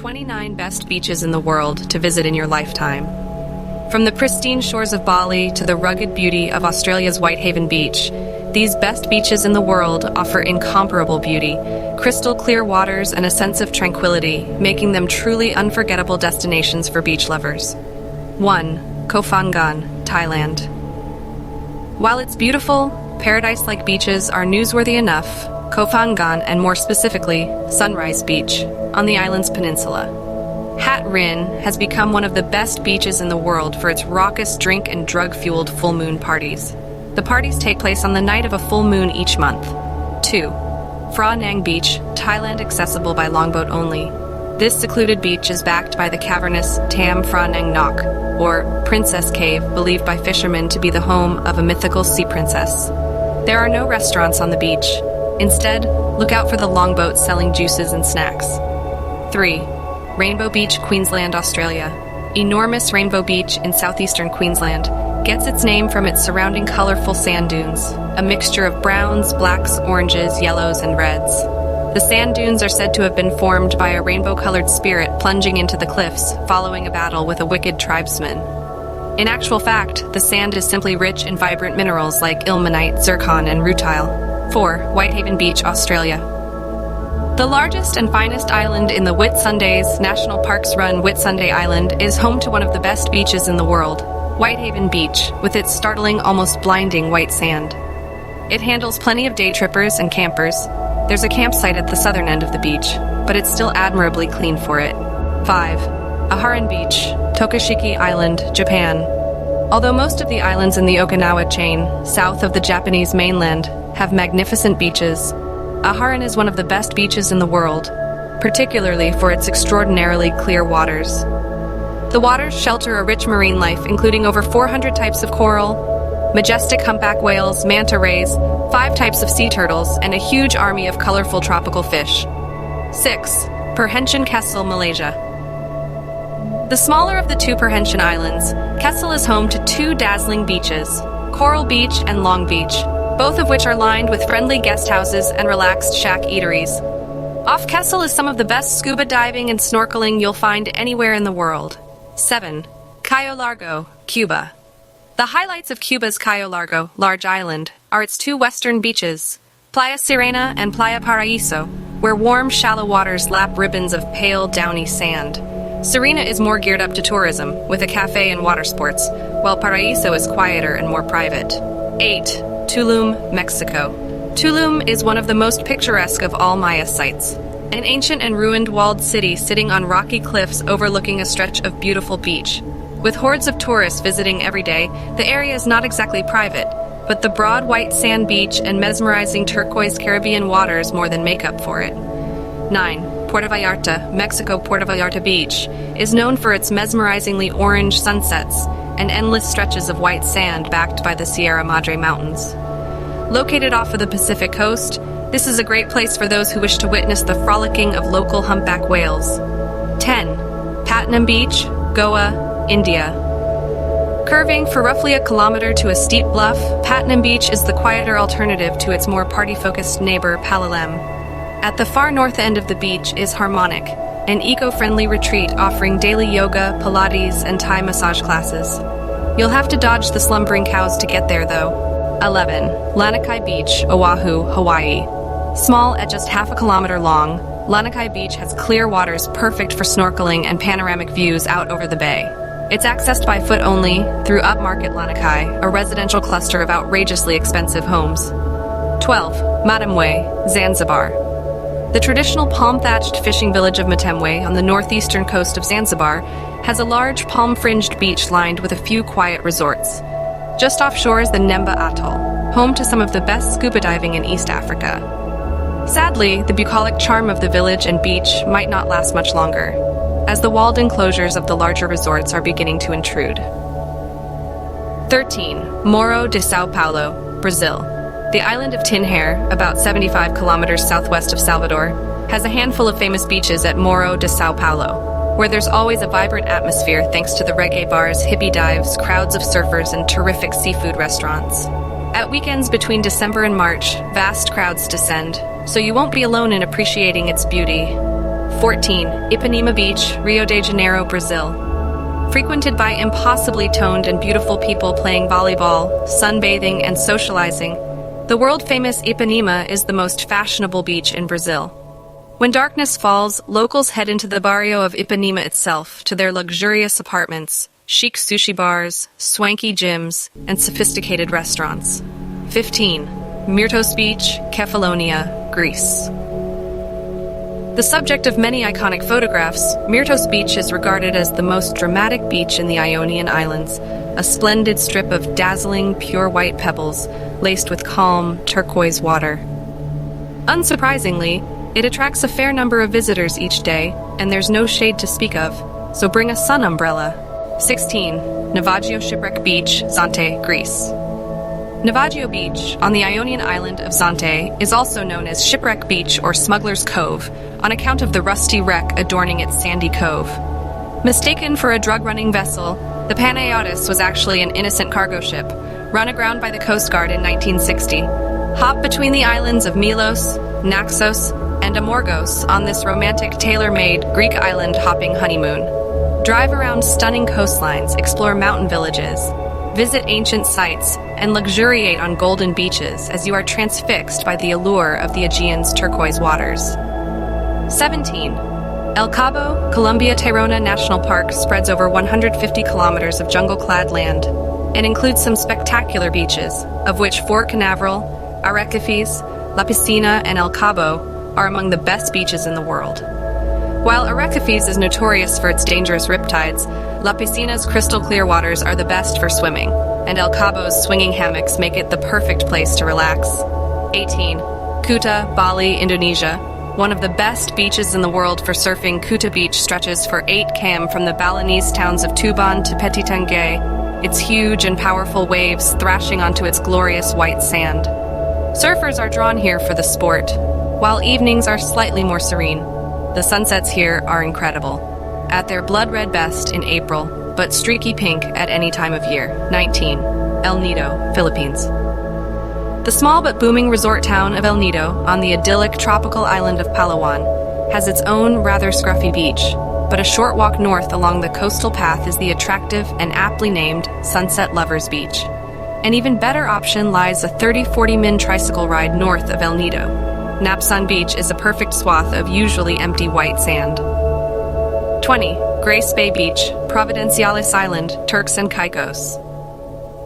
29 best beaches in the world to visit in your lifetime. From the pristine shores of Bali to the rugged beauty of Australia's Whitehaven Beach, these best beaches in the world offer incomparable beauty, crystal clear waters, and a sense of tranquility, making them truly unforgettable destinations for beach lovers. 1. Koh Phangan, Thailand. While it's beautiful, paradise-like beaches are newsworthy enough, Koh Phangan, and more specifically, Sunrise Beach, on the island's peninsula. Hat Rin has become one of the best beaches in the world for its raucous drink and drug-fueled full moon parties. The parties take place on the night of a full moon each month. 2. Phra Nang Beach, Thailand, accessible by longboat only. This secluded beach is backed by the cavernous Tam Phra Nang Nok, or Princess Cave, believed by fishermen to be the home of a mythical sea princess. There are no restaurants on the beach. Instead, look out for the longboats selling juices and snacks. 3. Rainbow Beach, Queensland, Australia. Enormous Rainbow Beach in southeastern Queensland gets its name from its surrounding colorful sand dunes, a mixture of browns, blacks, oranges, yellows, and reds. The sand dunes are said to have been formed by a rainbow-colored spirit plunging into the cliffs following a battle with a wicked tribesman. In actual fact, the sand is simply rich in vibrant minerals like ilmenite, zircon, and rutile. 4. Whitehaven Beach, Australia. The largest and finest island in the Whitsundays National Parks run Whitsunday Island is home to one of the best beaches in the world, Whitehaven Beach, with its startling, almost blinding white sand. It handles plenty of day trippers and campers. There's a campsite at the southern end of the beach, but it's still admirably clean for it. 5. Aharon Beach, Tokushiki Island, Japan. Although most of the islands in the Okinawa chain, south of the Japanese mainland, have magnificent beaches, Aharon is one of the best beaches in the world, particularly for its extraordinarily clear waters. The waters shelter a rich marine life, including over 400 types of coral, majestic humpback whales, manta rays, 5 types of sea turtles, and a huge army of colorful tropical fish. 6. Perhentian Kessel, Malaysia. The smaller of the two Perhentian islands, Kessel is home to 2 dazzling beaches, Coral Beach and Long Beach, both of which are lined with friendly guest houses and relaxed shack eateries. Off Kessel is some of the best scuba diving and snorkeling you'll find anywhere in the world. 7. Cayo Largo, Cuba. The highlights of Cuba's Cayo Largo, large island, are its 2 western beaches, Playa Sirena and Playa Paraíso, where warm, shallow waters lap ribbons of pale, downy sand. Sirena is more geared up to tourism, with a cafe and water sports, while Paraíso is quieter and more private. 8. Tulum, Mexico. Tulum is one of the most picturesque of all Maya sites. An ancient and ruined walled city sitting on rocky cliffs overlooking a stretch of beautiful beach. With hordes of tourists visiting every day, the area is not exactly private, but the broad white sand beach and mesmerizing turquoise Caribbean waters more than make up for it. 9. Puerto Vallarta, Mexico. Puerto Vallarta Beach is known for its mesmerizingly orange sunsets and endless stretches of white sand backed by the Sierra Madre Mountains. Located off of the Pacific coast, this is a great place for those who wish to witness the frolicking of local humpback whales. 10. Patnam Beach, Goa, India. Curving for roughly a kilometer to a steep bluff, Patnam Beach is the quieter alternative to its more party-focused neighbor, Palolem. At the far north end of the beach is Harmonic, an eco-friendly retreat offering daily yoga, Pilates, and Thai massage classes. You'll have to dodge the slumbering cows to get there, though. 11. Lanikai Beach, Oahu, Hawaii. Small at just half a kilometer long, Lanikai Beach has clear waters perfect for snorkeling and panoramic views out over the bay. It's accessed by foot only through Upmarket Lanikai, a residential cluster of outrageously expensive homes. 12. Matamwe, Zanzibar. The traditional palm-thatched fishing village of Matemwe on the northeastern coast of Zanzibar has a large palm-fringed beach lined with a few quiet resorts. Just offshore is the Nemba Atoll, home to some of the best scuba diving in East Africa. Sadly, the bucolic charm of the village and beach might not last much longer, as the walled enclosures of the larger resorts are beginning to intrude. 13. Morro de São Paulo, Brazil. The island of Tinhair, about 75 kilometers southwest of Salvador, has a handful of famous beaches at Morro de São Paulo, where there's always a vibrant atmosphere thanks to the reggae bars, hippie dives, crowds of surfers, and terrific seafood restaurants. At weekends between December and March, vast crowds descend, so you won't be alone in appreciating its beauty. 14. Ipanema Beach, Rio de Janeiro, Brazil. Frequented by impossibly toned and beautiful people playing volleyball, sunbathing, and socializing, the world-famous Ipanema is the most fashionable beach in Brazil. When darkness falls, locals head into the barrio of Ipanema itself to their luxurious apartments, chic sushi bars, swanky gyms, and sophisticated restaurants. 15. Myrtos Beach, Kefalonia, Greece. The subject of many iconic photographs, Myrtos Beach is regarded as the most dramatic beach in the Ionian Islands, a splendid strip of dazzling, pure white pebbles laced with calm, turquoise water. Unsurprisingly, it attracts a fair number of visitors each day, and there's no shade to speak of, so bring a sun umbrella. 16. Navaggio Shipwreck Beach, Zante, Greece. Navaggio Beach, on the Ionian island of Zante, is also known as Shipwreck Beach or Smuggler's Cove, on account of the rusty wreck adorning its sandy cove. Mistaken for a drug-running vessel, the Panayotis was actually an innocent cargo ship, run aground by the Coast Guard in 1960. Hop between the islands of Milos, Naxos, and Amorgos on this romantic tailor-made Greek island hopping honeymoon. Drive around stunning coastlines, explore mountain villages, visit ancient sites, and luxuriate on golden beaches as you are transfixed by the allure of the Aegean's turquoise waters. 17. El Cabo, Colombia-Tayrona National Park spreads over 150 kilometers of jungle-clad land and includes some spectacular beaches, of which Fort Canaveral, Arequifes, La Piscina, and El Cabo are among the best beaches in the world. While Arequifes is notorious for its dangerous riptides, La Piscina's crystal-clear waters are the best for swimming, and El Cabo's swinging hammocks make it the perfect place to relax. 18. Kuta, Bali, Indonesia. One of the best beaches in the world for surfing, Kuta Beach stretches for 8 km from the Balinese towns of Tuban to Petitangay, its huge and powerful waves thrashing onto its glorious white sand. Surfers are drawn here for the sport, while evenings are slightly more serene. The sunsets here are incredible, at their blood-red best in April, but streaky pink at any time of year. 19. El Nido, Philippines. The small but booming resort town of El Nido, on the idyllic tropical island of Palawan, has its own rather scruffy beach, but a short walk north along the coastal path is the attractive and aptly named Sunset Lovers Beach. An even better option lies a 30-40 min tricycle ride north of El Nido. Napsan Beach is a perfect swath of usually empty white sand. 20. Grace Bay Beach, Providenciales Island, Turks and Caicos.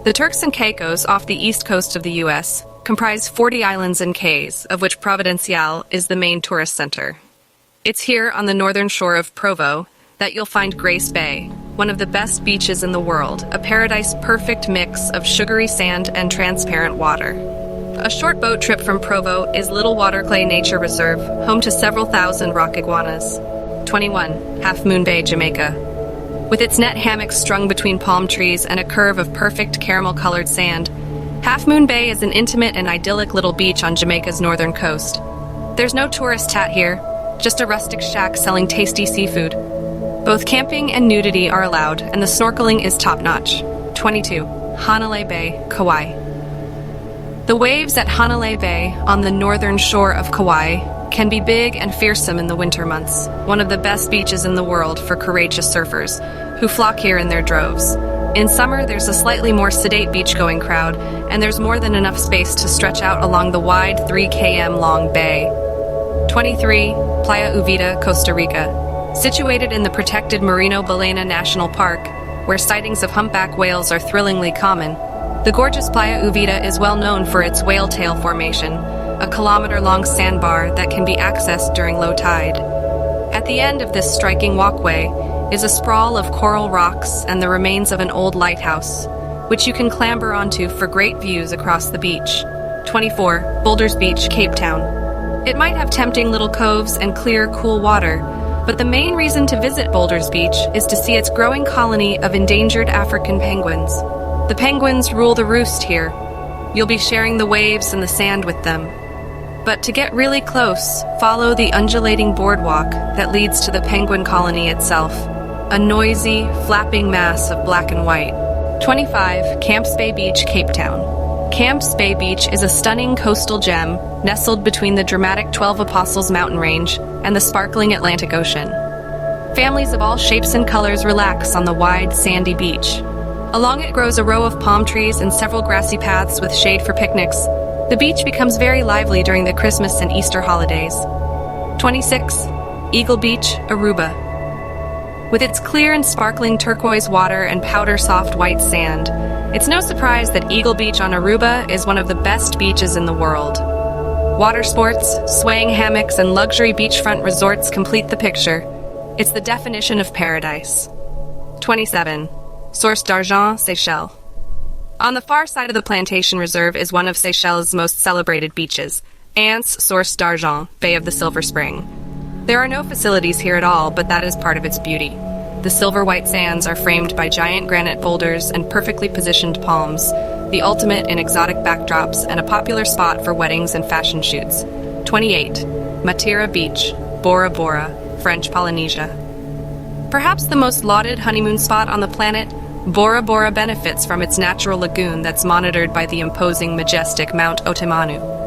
The Turks and Caicos, off the east coast of the U.S., comprise 40 islands and cays, of which Providencial is the main tourist center. It's here on the northern shore of Provo that you'll find Grace Bay, one of the best beaches in the world, a paradise-perfect mix of sugary sand and transparent water. A short boat trip from Provo is Little Water Clay Nature Reserve, home to several thousand rock iguanas. 21. Half Moon Bay, Jamaica. With its net hammocks strung between palm trees and a curve of perfect caramel-colored sand, Half Moon Bay is an intimate and idyllic little beach on Jamaica's northern coast. There's no tourist tat here, just a rustic shack selling tasty seafood. Both camping and nudity are allowed, and the snorkeling is top-notch. 22. Hanalei Bay, Kauai. The waves at Hanalei Bay, on the northern shore of Kauai, can be big and fearsome in the winter months, one of the best beaches in the world for courageous surfers, who flock here in their droves. In summer, there's a slightly more sedate beach-going crowd, and there's more than enough space to stretch out along the wide 3 km long bay. 23. Playa Uvita, Costa Rica. Situated in the protected Merino Baleina National Park, where sightings of humpback whales are thrillingly common, the gorgeous Playa Uvita is well known for its whale tail formation, a kilometer-long sandbar that can be accessed during low tide. At the end of this striking walkway is a sprawl of coral rocks and the remains of an old lighthouse, which you can clamber onto for great views across the beach. 24. Boulders Beach, Cape Town. It might have tempting little coves and clear, cool water, but the main reason to visit Boulders Beach is to see its growing colony of endangered African penguins. The penguins rule the roost here. You'll be sharing the waves and the sand with them. But to get really close, follow the undulating boardwalk that leads to the penguin colony itself, a noisy, flapping mass of black and white. 25. Camps Bay Beach, Cape Town. Camps Bay Beach is a stunning coastal gem nestled between the dramatic 12 Apostles mountain range and the sparkling Atlantic Ocean. Families of all shapes and colors relax on the wide, sandy beach. Along it grows a row of palm trees and several grassy paths with shade for picnics. The beach becomes very lively during the Christmas and Easter holidays. 26. Eagle Beach, Aruba. With its clear and sparkling turquoise water and powder-soft white sand, it's no surprise that Eagle Beach on Aruba is one of the best beaches in the world. Water sports, swaying hammocks, and luxury beachfront resorts complete the picture. It's the definition of paradise. 27. Source d'Argent, Seychelles. On the far side of the plantation reserve is one of Seychelles' most celebrated beaches, Anse Source d'Argent, Bay of the Silver Spring. There are no facilities here at all, but that is part of its beauty. The silver-white sands are framed by giant granite boulders and perfectly positioned palms, the ultimate in exotic backdrops and a popular spot for weddings and fashion shoots. 28. Matira Beach, Bora Bora, French Polynesia. Perhaps the most lauded honeymoon spot on the planet, Bora Bora benefits from its natural lagoon that's monitored by the imposing, majestic Mount Otemanu.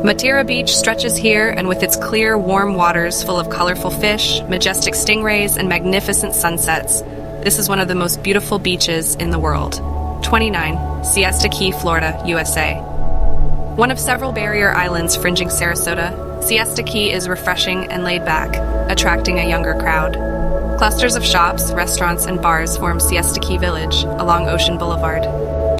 Matira Beach stretches here, and with its clear, warm waters full of colorful fish, majestic stingrays, and magnificent sunsets, this is one of the most beautiful beaches in the world. 29. Siesta Key, Florida, USA. One of several barrier islands fringing Sarasota, Siesta Key is refreshing and laid back, attracting a younger crowd. Clusters of shops, restaurants, and bars form Siesta Key Village along Ocean Boulevard.